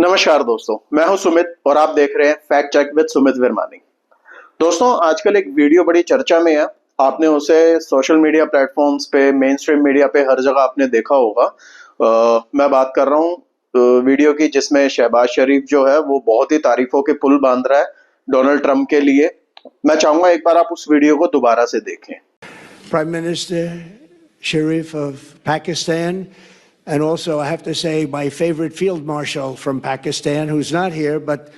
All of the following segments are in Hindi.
नमस्कार दोस्तों, मैं हूं सुमित और आप देख रहे हैं fact check with Sumit Virmani. दोस्तों, आजकल एक वीडियो बड़ी चर्चा में है। आपने उसे सोशल मीडिया प्लेटफॉर्म्स पे, मेन स्ट्रीम मीडिया पे हर जगह आपने देखा होगा। मैं बात कर रहा हूं वीडियो की जिसमें शहबाज शरीफ जो है वो बहुत ही तारीफों के पुल बांध रहा है डोनाल्ड ट्रंप के लिए। मैं चाहूंगा एक बार आप उस वीडियो को दोबारा से देखें। Prime Minister Sharif of Pakistan, and also I have to say my favorite field marshal from Pakistan, who's not here, but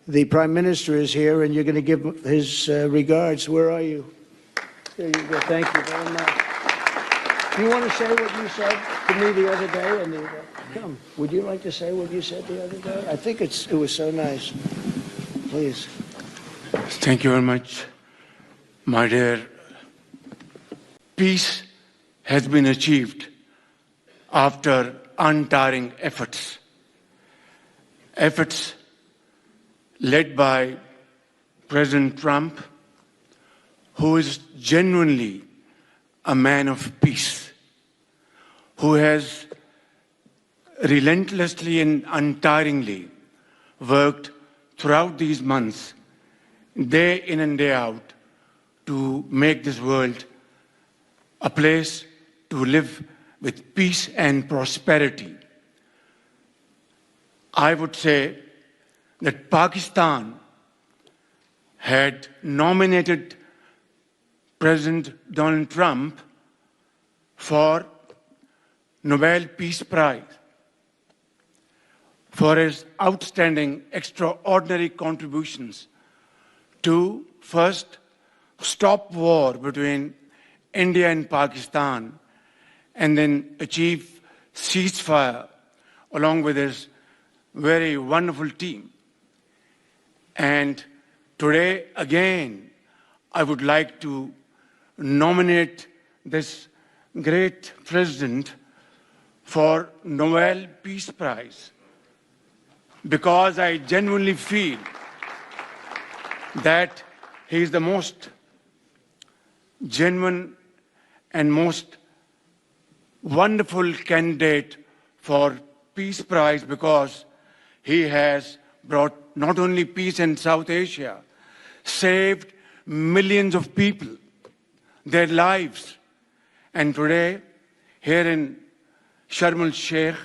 the Prime Minister is here, and you're going to give his regards. Where are you? There you go. Thank you very much. Do you want to say what you said to me the other day? And come, would you like to say what you said the other day? I think it was so nice. Please. Thank you very much, my dear. Peace has been achieved after untiring efforts. Efforts led by President Trump, who is genuinely a man of peace, who has relentlessly and untiringly worked throughout these months, day in and day out, to make this world a place to live with peace and prosperity. I would say that Pakistan had nominated President Donald Trump for Nobel Peace Prize for his outstanding, extraordinary contributions to first stop war between India and Pakistan, and then achieve ceasefire along with his very wonderful team. And today, again, I would like to nominate this great president for Nobel Peace Prize, because I genuinely feel that he is the most genuine and most wonderful candidate for Peace Prize, because he has brought not only peace in South Asia, saved millions of people, their lives, and today, here in Sharm el-Sheikh,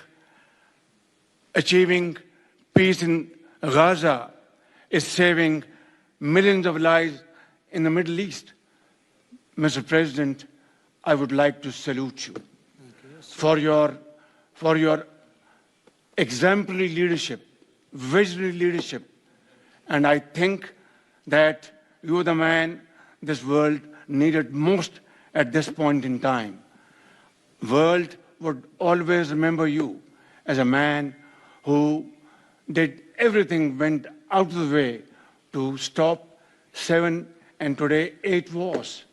achieving peace in Gaza is saving millions of lives in the Middle East. Mr. President, I would like to salute you for your exemplary leadership, visionary leadership, and I think that you are the man this world needed most at this point in time. World would always remember you as a man who did everything, went out of the way to stop 7 and today 8 wars.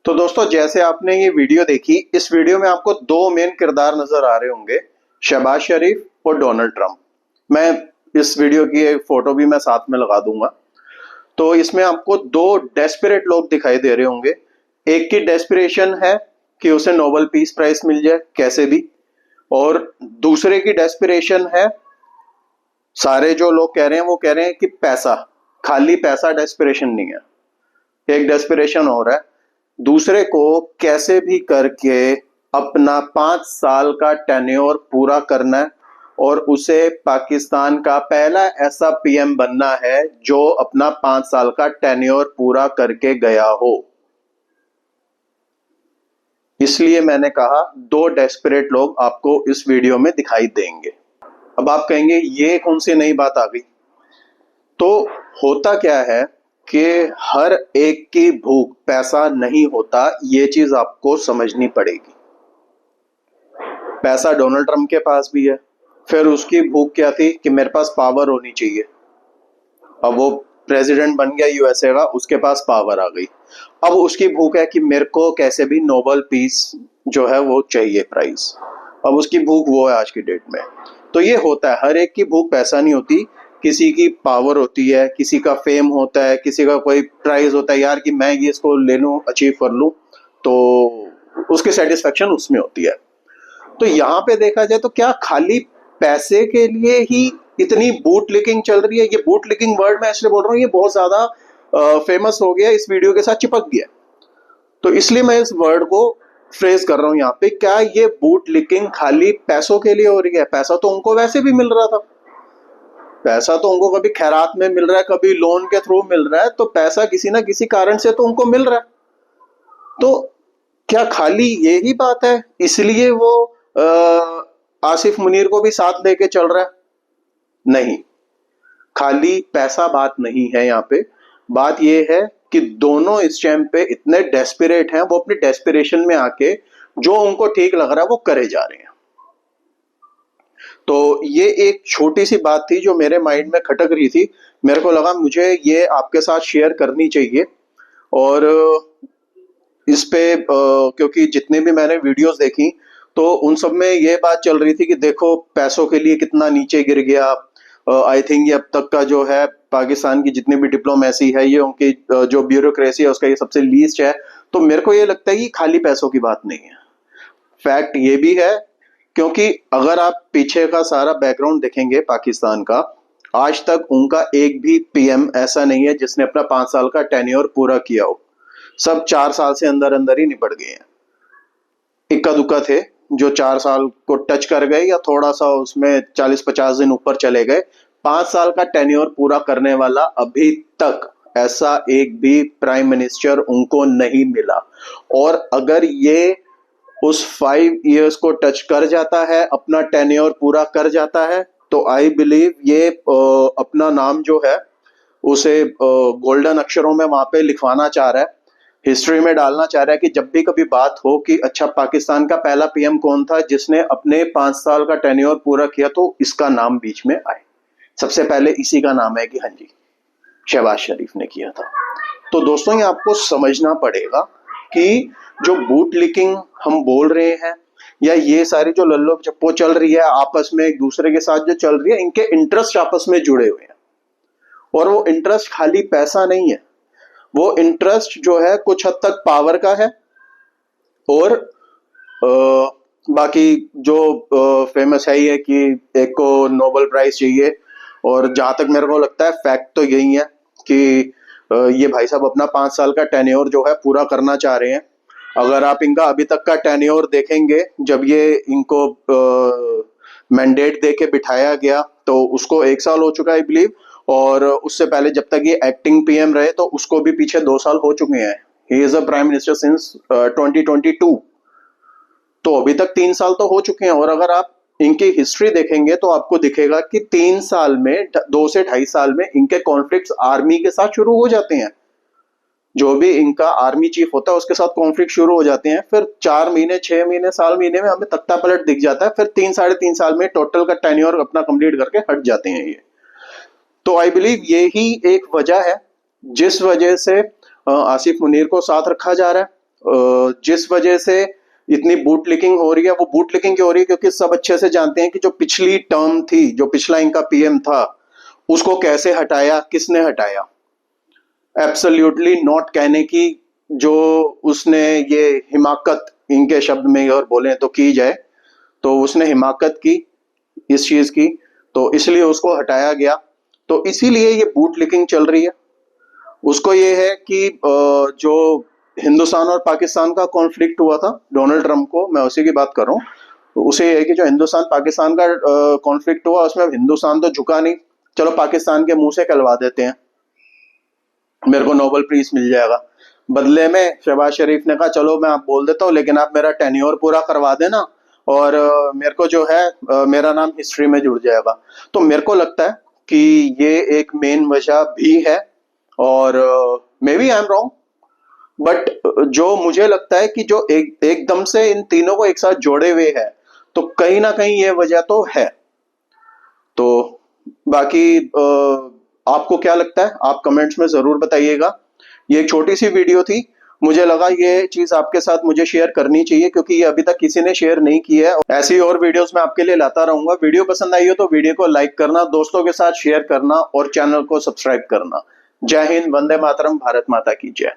तो दोस्तों, जैसे आपने ये वीडियो देखी, इस वीडियो में आपको दो मेन किरदार नजर आ रहे होंगे, शहबाज शरीफ और डोनाल्ड ट्रंप। मैं इस वीडियो की एक फोटो भी मैं साथ में लगा दूंगा। तो इसमें आपको दो डेस्परेट लोग दिखाई दे रहे होंगे। एक की डेस्परेशन है कि उसे नोबेल पीस प्राइज मिल जाए कैसे भी, और दूसरे की डेस्परेशन है, सारे जो लोग कह रहे हैं वो कह रहे हैं कि पैसा, खाली पैसा डेस्परेशन नहीं है। एक डेस्परेशन हो रहा है, दूसरे को कैसे भी करके अपना 5 साल का टेन्योर पूरा करना है और उसे पाकिस्तान का पहला ऐसा पीएम बनना है जो अपना 5 साल का टेन्योर पूरा करके गया हो। इसलिए मैंने कहा दो डेस्परेट लोग आपको इस वीडियो में दिखाई देंगे। अब आप कहेंगे ये कौन सी नई बात आ गई? तो होता क्या है कि हर एक की भूख पैसा नहीं होता, ये चीज आपको समझनी पड़ेगी। पैसा डोनाल्ड ट्रंप के पास भी है, फिर उसकी भूख क्या थी कि मेरे पास पावर होनी चाहिए। अब वो प्रेसिडेंट बन गया यूएसए का, उसके पास पावर आ गई। अब उसकी भूख है कि मेरे को कैसे भी नोबेल पीस जो है वो चाहिए प्राइज। अब उसकी भूख वो है आज की डेट में। तो ये होता है, हर एक की भूख पैसा नहीं होती, किसी की पावर होती है, किसी का फेम होता है, किसी का कोई प्राइज होता है यार कि मैं ये इसको ले लूं, अचीव कर लूं, तो उसकी सेटिस्फेक्शन उसमें होती है। तो यहाँ पे देखा जाए तो क्या खाली पैसे के लिए ही इतनी बूट लिकिंग चल रही है? ये बूट लिकिंग वर्ड मैं इसलिए बोल रहा हूँ, ये बहुत ज्यादा फेमस हो गया, इस वीडियो के साथ चिपक गया, तो इसलिए मैं इस वर्ड को फ्रेज कर रहा हूं यहाँ पे। क्या ये बूट लिकिंग खाली पैसों के लिए हो रही है? पैसा तो उनको वैसे भी मिल रहा था, पैसा तो उनको कभी खैरात में मिल रहा है, कभी लोन के थ्रू मिल रहा है, तो पैसा किसी ना किसी कारण से तो उनको मिल रहा है। तो क्या खाली ये ही बात है इसलिए वो आसिफ मुनीर को भी साथ लेके चल रहा है? नहीं, खाली पैसा बात नहीं है यहाँ पे। बात ये है कि दोनों इस टाइम पे इतने डेस्परेट हैं, वो अपनी डेस्परेशन में आके जो उनको ठीक लग रहा है वो करे जा रहे हैं। तो ये एक छोटी सी बात थी जो मेरे माइंड में खटक रही थी, मेरे को लगा मुझे ये आपके साथ शेयर करनी चाहिए। और इस पे क्योंकि जितने भी मैंने वीडियोस देखी तो उन सब में ये बात चल रही थी कि देखो पैसों के लिए कितना नीचे गिर गया। आई थिंक ये अब तक का जो है पाकिस्तान की जितनी भी डिप्लोमेसी है, ये उनकी जो ब्यूरोक्रेसी है उसका ये सबसे लीस्ट है। तो मेरे को ये लगता है कि खाली पैसों की बात नहीं है, फैक्ट ये भी है, क्योंकि अगर आप पीछे का सारा बैकग्राउंड देखेंगे पाकिस्तान का, आज तक उनका एक भी पीएम ऐसा नहीं है जिसने अपना 5 साल का टेन्योर पूरा किया हो। सब 4 साल से अंदर अंदर ही निपट गए हैं। इक्का दुक्का थे जो 4 साल को टच कर गए या थोड़ा सा उसमें 40-50 दिन ऊपर चले गए। 5 साल का टेन्योर पूरा करने वाला अभी तक ऐसा एक भी प्राइम मिनिस्टर उनको नहीं मिला। और अगर ये उस 5 इयर्स को टच कर जाता है, अपना टेन्योर पूरा कर जाता है, तो आई बिलीव ये अपना नाम जो है उसे गोल्डन अक्षरों में वहां पे लिखवाना चाह रहा है, हिस्ट्री में डालना चाह रहा है कि जब भी कभी बात हो कि अच्छा पाकिस्तान का पहला पीएम कौन था जिसने अपने 5 साल का टेन्योर पूरा किया, तो इसका नाम बीच में आए। सबसे पहले इसी का नाम है कि हाँ जी शहबाज शरीफ ने किया था। तो दोस्तों ये आपको समझना पड़ेगा कि जो बूट लिकिंग हम बोल रहे हैं या ये सारी जो लल्लो चप्पो चल रही है आपस में एक दूसरे के साथ जो चल रही है, इनके इंटरेस्ट आपस में जुड़े हुए हैं। और वो इंटरेस्ट खाली पैसा नहीं है, वो इंटरेस्ट जो है कुछ हद तक पावर का है। और बाकी जो फेमस है ही है कि एक को नोबेल प्राइज चाहिए। और जहां तक मेरे को लगता है फैक्ट तो यही है कि ये भाई साहब अपना 5 साल का टेन्योर जो है पूरा करना चाह रहे हैं। अगर आप इनका अभी तक का टेन्योर देखेंगे, जब ये इनको मैंडेट दे के बिठाया गया तो उसको 1 साल हो चुका है आई बिलीव, और उससे पहले जब तक ये एक्टिंग पीएम रहे तो उसको भी पीछे 2 साल हो चुके हैं। He is a prime minister since 2022, तो अभी तक 3 साल तो हो चुके हैं। और अगर आप इनकी हिस्ट्री देखेंगे तो आपको दिखेगा कि 3 साल में 2 से 2.5 साल में इनके कॉन्फ्लिक्ट्स आर्मी के साथ शुरू हो जाते हैं। जो भी इनका आर्मी चीफ होता है उसके साथ कॉन्फ्लिक्ट शुरू हो जाते हैं, फिर 4 महीने 6 महीने साल महीने में हमें तख्ता पलट दिख जाता है, फिर 3-3.5 साल में टोटल का टेन्योर अपना कंप्लीट करके हट जाते हैं ये। तो आई बिलीव ये ही एक वजह है जिस वजह से आसिफ मुनीर को साथ रखा जा रहा है, जिस वजह से इतनी बूट लिकिंग हो रही है। वो बूट लिकिंग क्यों हो रही है? क्योंकि सब अच्छे से जानते हैं कि जो पिछली टर्म थी, जो पिछला इनका पीएम था, उसको कैसे हटाया, किसने हटाया। एब्सोल्युटली नॉट कहने की जो उसने ये हिमाकत, इनके शब्द में और बोले तो की जाए तो उसने हिमाकत की इस चीज की, तो इसलिए उसको हटाया गया। तो इसीलिए ये बूट लिकिंग चल रही है। उसको ये है कि जो हिंदुस्तान और पाकिस्तान का कॉन्फ्लिक्ट हुआ था डोनाल्ड ट्रंप को, मैं उसी की बात कर रहा हूँ, तो उसे ये है कि जो हिंदुस्तान पाकिस्तान का कॉन्फ्लिक्ट हुआ उसमें हिंदुस्तान तो झुका नहीं, चलो पाकिस्तान के मुंह से कहलवा देते हैं, मेरे को नोबेल प्राइज मिल जाएगा। बदले में शहबाज शरीफ ने कहा चलो मैं आप बोल देता हूँ लेकिन आप मेरा टेन्योर पूरा करवा देना और मेरे को जो है मेरा नाम हिस्ट्री में जुड़ जाएगा। तो मेरे को लगता है कि ये एक मेन वजह भी है, और may be I am wrong, but जो मुझे लगता है कि जो एकदम से इन तीनों को एक साथ जोड़े हुए है, तो कहीं ना कहीं ये वजह तो है। तो बाकी आपको क्या लगता है आप कमेंट्स में जरूर बताइएगा। ये एक छोटी सी वीडियो थी, मुझे लगा ये चीज आपके साथ मुझे शेयर करनी चाहिए क्योंकि ये अभी तक किसी ने शेयर नहीं की है। ऐसी और वीडियोस मैं आपके लिए लाता रहूंगा। वीडियो पसंद आई हो तो वीडियो को लाइक करना, दोस्तों के साथ शेयर करना और चैनल को सब्सक्राइब करना। जय हिंद, वंदे मातरम, भारत माता की जय।